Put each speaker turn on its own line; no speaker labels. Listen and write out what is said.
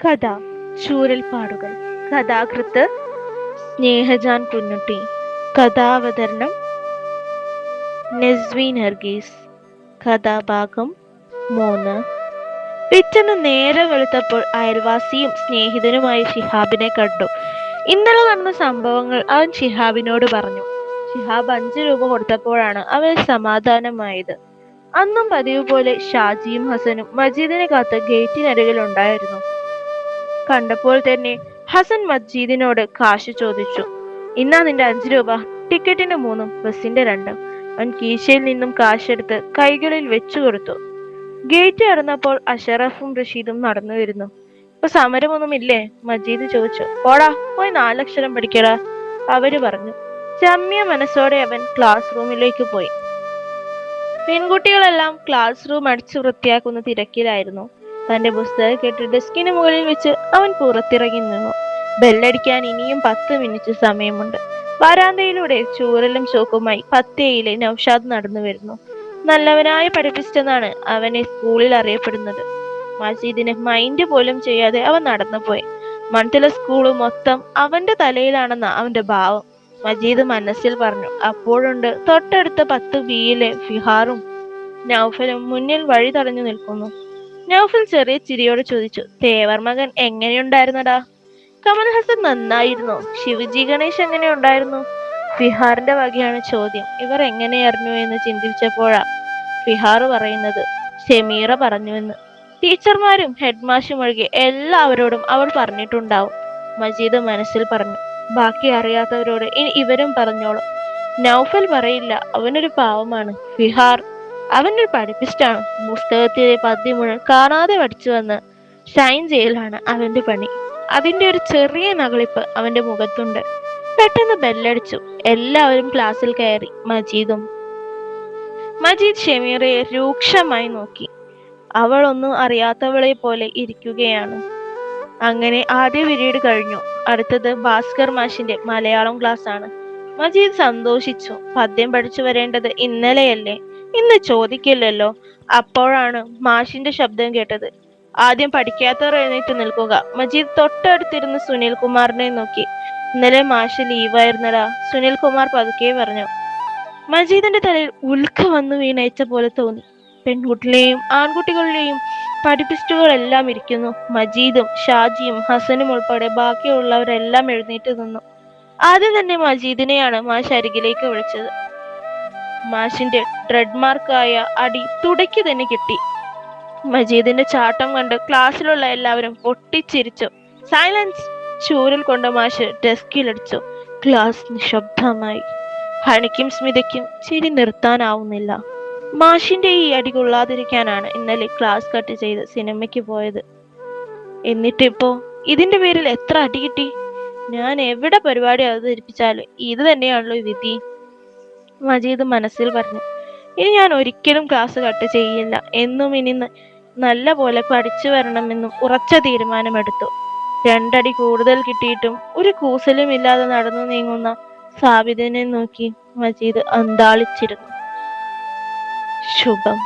കഥ ചൂരൽപ്പാടുകൾ. കഥാകൃത്ത് സ്നേഹജാൻ കുഞ്ഞുട്ടി. കഥാവതരണം നസ്വീൻ ഹർഗീസ്. കഥാഭാഗം 3. പിറ്റേന്ന് നേരം വെളുത്തപ്പോൾ അയൽവാസിയും സ്നേഹിതനുമായ ഷിഹാബിനെ കണ്ടു. ഇന്നലെ നടന്ന സംഭവങ്ങൾ അവൻ ഷിഹാബിനോട് പറഞ്ഞു. ഷിഹാബ് 5 രൂപ കൊടുത്തപ്പോഴാണ് അവന് സമാധാനമായത്. അന്നും പതിവ് പോലെ ഷാജിയും ഹസനും മജീദിനെ കാത്ത് ഗേറ്റിനരികിൽ ഉണ്ടായിരുന്നു. കണ്ടപ്പോൾ തന്നെ ഹസൻ മജീദിനോട് കാശ് ചോദിച്ചു. ഇന്നാ നിന്റെ 5 രൂപ, ടിക്കറ്റിന് 3, ബസിന്റെ 2. അവൻ കീശയിൽ നിന്നും കാശെടുത്ത് കൈകളിൽ വെച്ചു കൊടുത്തു. ഗേറ്റ് കടന്നപ്പോൾ അഷറഫും റഷീദും നടന്നു വരുന്നു. ഇപ്പൊ സമരമൊന്നുമില്ലേ? മജീദ് ചോദിച്ചു. പോടാ, പോയി 4 അക്ഷരം പഠിക്കടാ, അവര് പറഞ്ഞു. ചമ്മിയ മനസ്സോടെ അവൻ ക്ലാസ് റൂമിലേക്ക് പോയി. പെൺകുട്ടികളെല്ലാം ക്ലാസ് റൂം അടിച്ചു വൃത്തിയാക്കുന്ന തിരക്കിലായിരുന്നു. തന്റെ പുസ്തകം കെട്ടി ഡെസ്കിന് മുകളിൽ വെച്ച് അവൻ പുറത്തിറങ്ങി നിന്നു. ബെല്ലടിക്കാൻ ഇനിയും 10 മിനിറ്റ് സമയമുണ്ട്. വരാന്തയിലൂടെ ചൂരലും ചോക്കുമായി 10 നൗഷാദ് നടന്നു വരുന്നു. നല്ലവനായ പഠിപ്പിസ്റ്റെന്നാണ് അവനെ സ്കൂളിൽ അറിയപ്പെടുന്നത്. മജീദിന് മൈൻഡ് പോലും ചെയ്യാതെ അവൻ നടന്നുപോയി. മണ്ഡല സ്കൂള് മൊത്തം അവന്റെ തലയിലാണെന്ന അവന്റെ ഭാവം മജീദ് മനസ്സിൽ പറഞ്ഞു. അപ്പോഴുണ്ട് തൊട്ടടുത്ത 10B ഫിഹാറും നൗഫലും മുന്നിൽ വഴി തടഞ്ഞു നിൽക്കുന്നു. നൗഫൽ ചെറിയ ചിരിയോട് ചോദിച്ചു. തേവർ മകൻ എങ്ങനെയുണ്ടായിരുന്നടാ? കമൽ ഹസൻ നന്നായിരുന്നു. ശിവജി ഗണേഷ് എങ്ങനെയുണ്ടായിരുന്നു? ഫിഹാറിന്റെ വകയാണ് ചോദ്യം. ഇവർ എങ്ങനെയായിരുന്നു എന്ന് ചിന്തിച്ചപ്പോഴാ ഫിഹാർ പറയുന്നത് ഷമീറ പറഞ്ഞുവെന്ന്. ടീച്ചർമാരും ഹെഡ് മാഷും ഒഴികെ എല്ലാവരോടും അവൾ പറഞ്ഞിട്ടുണ്ടാവും, മജീദ് മനസ്സിൽ പറഞ്ഞു. ബാക്കി അറിയാത്തവരോട് ഇനി ഇവരും പറഞ്ഞോളും. നൗഫൽ പറയില്ല, അവനൊരു പാവമാണ്. ഫിഹാർ, അവനൊരു പഠിപ്പിസ്റ്റാണ്. പുസ്തകത്തിലെ പദ്യം മുഴുവൻ കാണാതെ പഠിച്ചു വന്ന് ഷൈൻ ചെയ്യലാണ് അവന്റെ പണി. അതിന്റെ ഒരു ചെറിയ നകളിപ്പ് അവന്റെ മുഖത്തുണ്ട്. പെട്ടെന്ന് ബെല്ലടിച്ചു. എല്ലാവരും ക്ലാസ്സിൽ കയറി. മജീദ് ഷമീറയെ രൂക്ഷമായി നോക്കി. അവൾ ഒന്നും അറിയാത്തവളെ പോലെ ഇരിക്കുകയാണ്. അങ്ങനെ ആദ്യ പീരീഡ് കഴിഞ്ഞു. അടുത്തത് ഭാസ്കർ മാഷിന്റെ മലയാളം ക്ലാസ് ആണ്. മജീദ് സന്തോഷിച്ചു. പദ്യം പഠിച്ചു വരേണ്ടത് ഇന്നലെയല്ലേ, ഇന്ന് ചോദിക്കില്ലല്ലോ. അപ്പോഴാണ് മാഷിന്റെ ശബ്ദം കേട്ടത്. ആദ്യം പഠിക്കാത്തവർ എഴുന്നേറ്റ് നിൽക്കുക. മജീദ് തൊട്ടടുത്തിരുന്ന് സുനിൽ കുമാറിനെ നോക്കി. ഇന്നലെ മാഷ് ലീവായിരുന്നടാ, സുനിൽ കുമാർ പതുക്കെ പറഞ്ഞു. മജീദിന്റെ തലയിൽ ഉൽക്ക വന്നു വീണയച്ച പോലെ തോന്നി. പെൺകുട്ടികളെയും ആൺകുട്ടികളുടെയും പഠിപ്പിസ്റ്റുകളെല്ലാം ഇരിക്കുന്നു. മജീദും ഷാജിയും ഹസനും ഉൾപ്പെടെ ബാക്കിയുള്ളവരെല്ലാം എഴുന്നേറ്റ് നിന്നു. ആദ്യം തന്നെ മജീദിനെയാണ് മാഷ് അരികിലേക്ക് വിളിച്ചത്. മാഷിന്റെ ട്രെഡ് മാർക്കായ അടി തുടയ്ക്ക് തന്നെ കിട്ടി. മജീദിന്റെ ചാട്ടം കണ്ട് ക്ലാസ്സിലുള്ള എല്ലാവരും പൊട്ടിച്ചിരിച്ചു. സൈലൻസ്! ചൂരൽ കൊണ്ട് മാഷ് ഡെസ്കിലടിച്ചു. ക്ലാസ് നിശബ്ദമായി. ഹണിക്കും സ്മിതയ്ക്കും ചിരി നിർത്താനാവുന്നില്ല. മാഷിന്റെ ഈ അടി കൊള്ളാതിരിക്കാനാണ് ഇന്നലെ ക്ലാസ് കട്ട് ചെയ്ത് സിനിമയ്ക്ക് പോയത്. എന്നിട്ടിപ്പോ ഇതിന്റെ പേരിൽ എത്ര അടി കിട്ടി? ഞാൻ എവിടെ പരിപാടി അവതരിപ്പിച്ചാലും ഇത് തന്നെയാണല്ലോ വിധി, മജീദ് മനസ്സിൽ പറഞ്ഞു. ഇനി ഞാൻ ഒരിക്കലും ക്ലാസ് കട്ട് ചെയ്യില്ല എന്നും ഇനി നല്ല പോലെ പഠിച്ചു വരണമെന്നും ഉറച്ച തീരുമാനമെടുത്തു. 2 അടി കൂടുതൽ കിട്ടിയിട്ടും ഒരു കൂസലും ഇല്ലാതെ നടന്നു നീങ്ങുന്ന സാബിദിനെ നോക്കി മജീദ് അന്താളിച്ചിരുന്നു. ശുഭം.